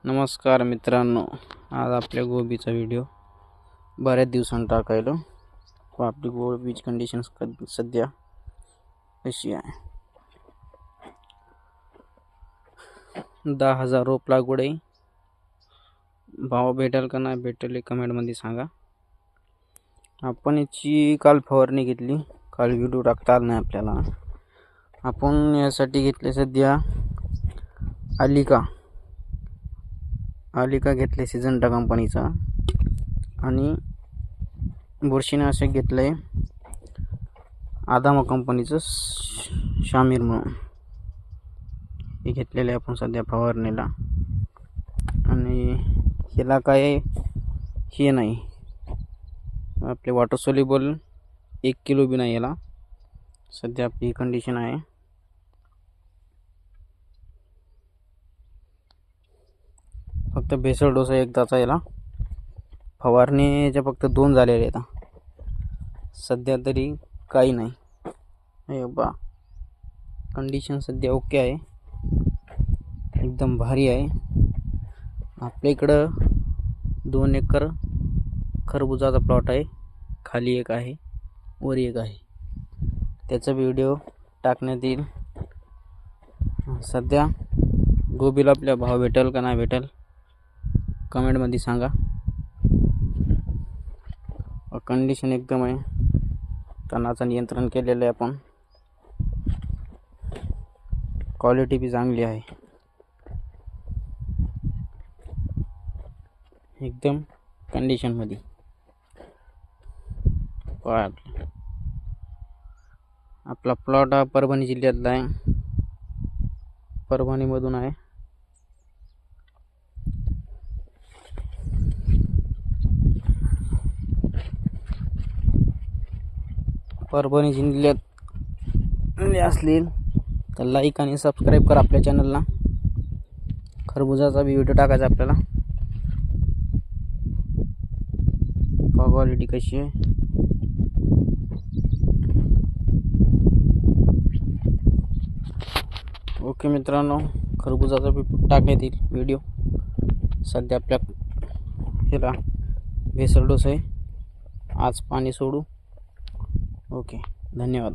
नमस्कार मित्रांनो, आज आपल्या गोबीचा व्हिडिओ बऱ्याच दिवसांनी टाकायला. आपली गोबीची कंडिशन सध्या अशी आहे. 10,000 रोप लागवड आहे. भाव भेटेल का नाही भेटेल हे कमेंटमध्ये सांगा. आपण याची काल फवारणी घेतली. काल व्हिडिओ टाकता आला नाही आपल्याला. आपण यासाठी घेतले सध्या आलिका घेतले सिजंटा कंपनीचा आणि बुरशीनाशक घेतलंय आदामा कंपनीचं शामीर म्हणून. हे घेतलेले आपण सध्या फवारणीला. आणि ह्याला काय हे नाही, आपले वॉटर सोल्युबल 1 किलो बी नाही याला. सध्या आपली कंडिशन आहे. फक्त भेसळ डोसा एकदाचा याला. फवारणीच्या फक्त 2 झालेले आहेत सध्या तरी काही नाही. हे बा कंडिशन सध्या ओके आहे, एकदम भारी आहे. आपल्या इकडं 2 एकर खरबुजाचा प्लॉट आहे. खाली एक आहे, वर एक आहे. त्याचा व्हिडिओ टाकण्यात येईल. सध्या गोबीला आपल्या भाव भेटेल का नाही भेटेल कमेंटमध्ये सांगा. कंडिशन एकदम आहे. तणाचं नियंत्रण केलेलं आहे आपण. क्वालिटी बी चांगली आहे, एकदम कंडिशनमध्ये. आपला प्लॉट हा परभणी जिल्ह्यातला आहे. परभणीमधून आहे. परभणी जिल्ह्यात असतील तर लाईक आणि सबस्क्राईब करा आपल्या चॅनलला. खरबुजाचा व्हिडिओ टाकायचा आपल्याला. क्वालिटी कशी आहे. ओके मित्रांनो, खरबुजाचा टाकण्यात येईल व्हिडिओ. सध्या आपल्या ह्याला भेसळ डोस आहे. आज पाणी सोडू. ओके, धन्यवाद.